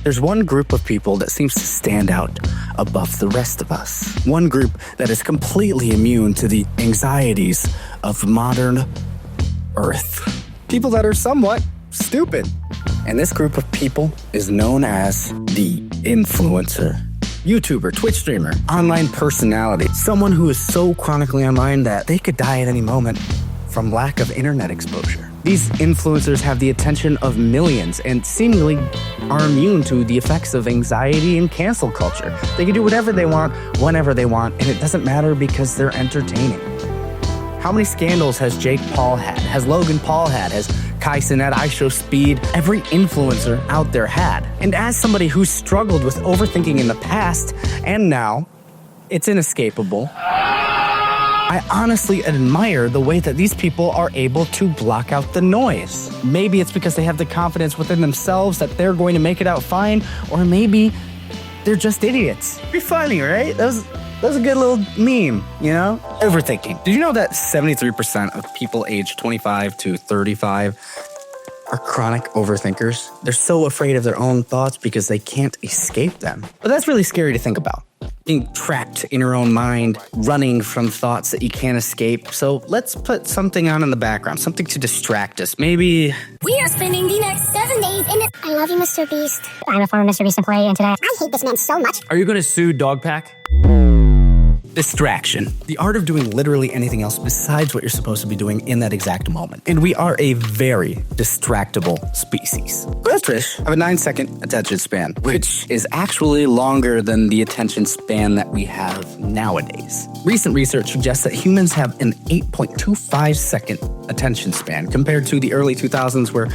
There's one group of people that seems to stand out above the rest of us. One group that is completely immune to the anxieties of modern Earth. People that are somewhat stupid. And this group of people is known as the influencer. YouTuber, Twitch streamer, online personality. Someone who is so chronically online that they could die at any moment from lack of internet exposure. These influencers have the attention of millions and seemingly are immune to the effects of anxiety and cancel culture. They can do whatever they want, whenever they want, and it doesn't matter because they're entertaining. How many scandals has Jake Paul had? Has Logan Paul had? Has Kai Cenat, IShowSpeed? Every influencer out there had. And as somebody who struggled with overthinking in the past and now, it's inescapable. I honestly admire the way that these people are able to block out the noise. Maybe it's because they have the confidence within themselves that they're going to make it out fine, or maybe they're just idiots. Be funny, right? That was a good little meme, you know? Overthinking. Did you know that 73% of people aged 25 to 35 are chronic overthinkers? They're so afraid of their own thoughts because they can't escape them. But that's really scary to think about. Being trapped in your own mind, running from thoughts that you can't escape. So let's put something on in the background, something to distract us. Maybe... We are spending the next 7 days in the... I love you, Mr. Beast. I'm a former Mr. Beast employee, and today... I hate this man so much. Are you going to sue Dogpack? Distraction. The art of doing literally anything else besides what you're supposed to be doing in that exact moment. And we are a very distractible species. Goldfish have a 9-second attention span, which is actually longer than the attention span that we have nowadays. Recent research suggests that humans have an 8.25-second attention span compared to the early 2000s where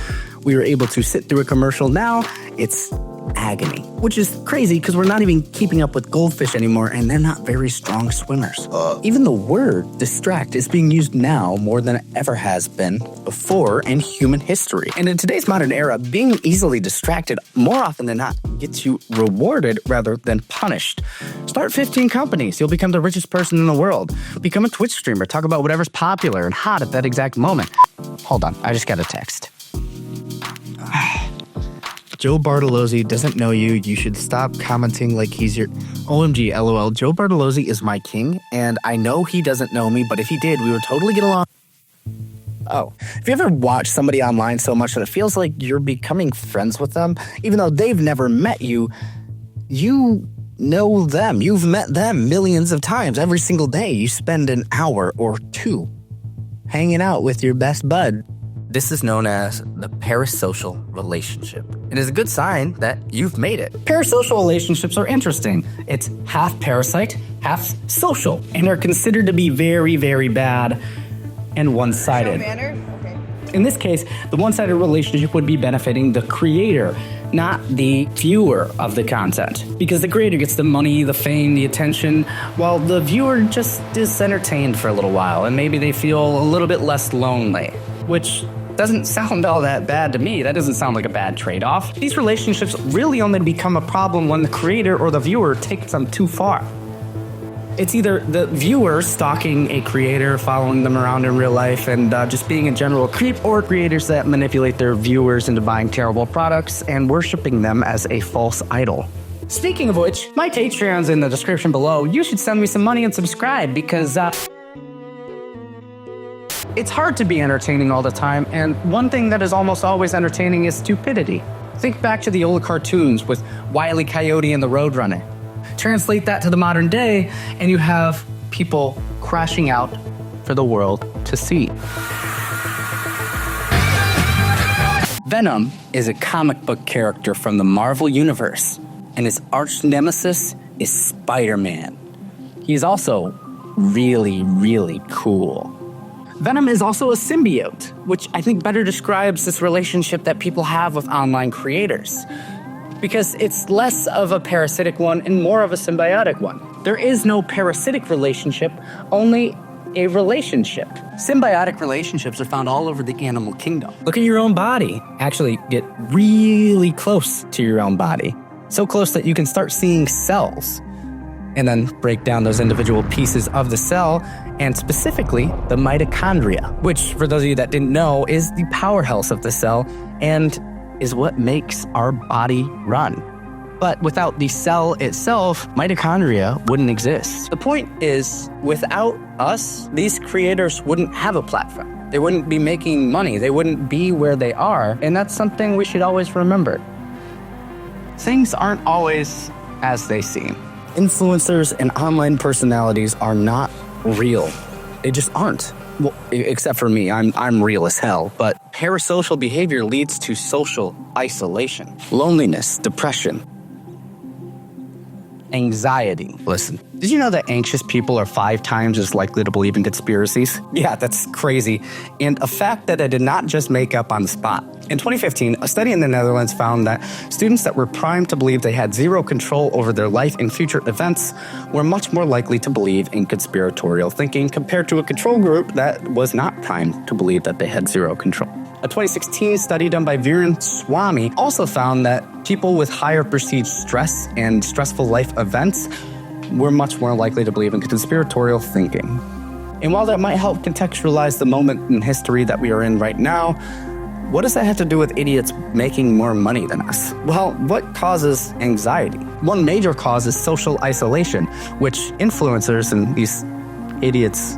we were able to sit through a commercial. Now it's agony, which is crazy because we're not even keeping up with goldfish anymore and they're not very strong swimmers. Even the word distract is being used now more than it ever has been before in human history. And in today's modern era, being easily distracted more often than not gets you rewarded rather than punished. Start 15 companies. You'll become the richest person in the world. Become a Twitch streamer. Talk about whatever's popular and hot at that exact moment. Hold on, I just got a text. Joe Bartolozzi doesn't know you. You should stop commenting like he's your... OMG, LOL. Joe Bartolozzi is my king, and I know he doesn't know me, but if he did, we would totally get along. Oh, have you ever watched somebody online so much that it feels like you're becoming friends with them? Even though they've never met you, you know them. You've met them millions of times. Every single day, you spend an hour or two hanging out with your best bud. This is known as the parasocial relationship. It is a good sign that you've made it. Parasocial relationships are interesting. It's half parasite, half social, and are considered to be very, very bad and one-sided. In this case, the one-sided relationship would be benefiting the creator, not the viewer of the content. Because the creator gets the money, the fame, the attention, while the viewer just is entertained for a little while, and maybe they feel a little bit less lonely, which doesn't sound all that bad to me. That doesn't sound like a bad trade-off. These relationships really only become a problem when the creator or the viewer takes them too far. It's either the viewer stalking a creator, following them around in real life, and just being a general creep, or creators that manipulate their viewers into buying terrible products and worshiping them as a false idol. Speaking of which, my Patreon's in the description below. You should send me some money and subscribe because, it's hard to be entertaining all the time, and one thing that is almost always entertaining is stupidity. Think back to the old cartoons with Wile E. Coyote and the Roadrunner. Translate that to the modern day, and you have people crashing out for the world to see. Venom is a comic book character from the Marvel Universe, and his arch nemesis is Spider-Man. He's also really, really cool. Venom is also a symbiote, which I think better describes this relationship that people have with online creators, because it's less of a parasitic one and more of a symbiotic one. There is no parasitic relationship, only a relationship. Symbiotic relationships are found all over the animal kingdom. Look at your own body. Actually, get really close to your own body. So close that you can start seeing cells, and then break down those individual pieces of the cell, and specifically the mitochondria, which, for those of you that didn't know, is the powerhouse of the cell and is what makes our body run. But without the cell itself, mitochondria wouldn't exist. The point is, without us, these creators wouldn't have a platform. They wouldn't be making money. They wouldn't be where they are. And that's something we should always remember. Things aren't always as they seem. Influencers and online personalities are not real. They just aren't. Well, except for me, I'm real as hell. But parasocial behavior leads to social isolation, loneliness, depression, anxiety. Listen, did you know that anxious people are 5 times as likely to believe in conspiracies? Yeah, that's crazy. And a fact that I did not just make up on the spot. In 2015, a study in the Netherlands found that students that were primed to believe they had zero control over their life and future events were much more likely to believe in conspiratorial thinking compared to a control group that was not primed to believe that they had zero control. A 2016 study done by Viren Swamy also found that people with higher perceived stress and stressful life events were much more likely to believe in conspiratorial thinking. And while that might help contextualize the moment in history that we are in right now, what does that have to do with idiots making more money than us? Well, what causes anxiety? One major cause is social isolation, which influencers and these idiots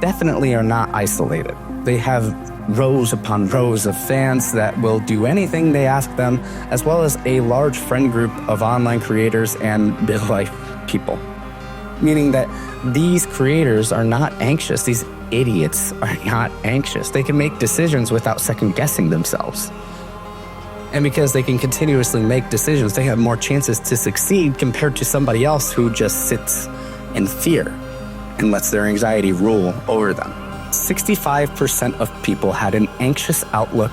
definitely are not isolated. They have rows upon rows of fans that will do anything they ask them, as well as a large friend group of online creators and real life people. Meaning that these creators are not anxious. These idiots are not anxious. They can make decisions without second guessing themselves. And because they can continuously make decisions, they have more chances to succeed compared to somebody else who just sits in fear and lets their anxiety rule over them. 65% of people had an anxious outlook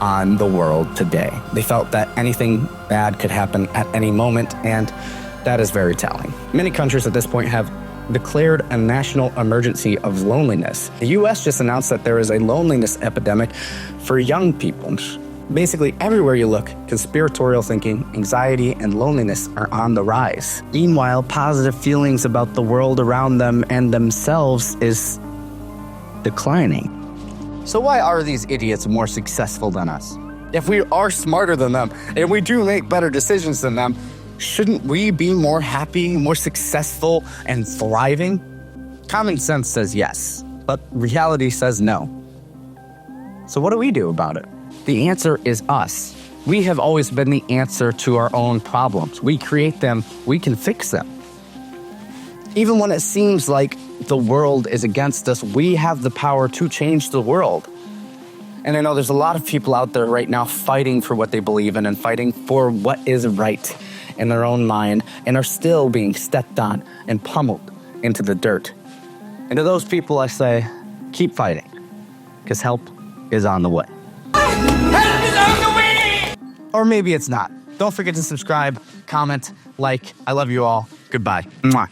on the world today. They felt that anything bad could happen at any moment, and that is very telling. Many countries at this point have declared a national emergency of loneliness. The US just announced that there is a loneliness epidemic for young people. Basically, everywhere you look, conspiratorial thinking, anxiety, and loneliness are on the rise. Meanwhile, positive feelings about the world around them and themselves is declining. So why are these idiots more successful than us? If we are smarter than them, and we do make better decisions than them, shouldn't we be more happy, more successful, and thriving? Common sense says yes, but reality says no. So what do we do about it? The answer is us. We have always been the answer to our own problems. We create them, we can fix them. Even when it seems like the world is against us, we have the power to change the world. And I know there's a lot of people out there right now fighting for what they believe in and fighting for what is right in their own mind and are still being stepped on and pummeled into the dirt. And to those people, I say, keep fighting, because help is on the way. Help is on the way! Or maybe it's not. Don't forget to subscribe, comment, like. I love you all. Goodbye. Mwah.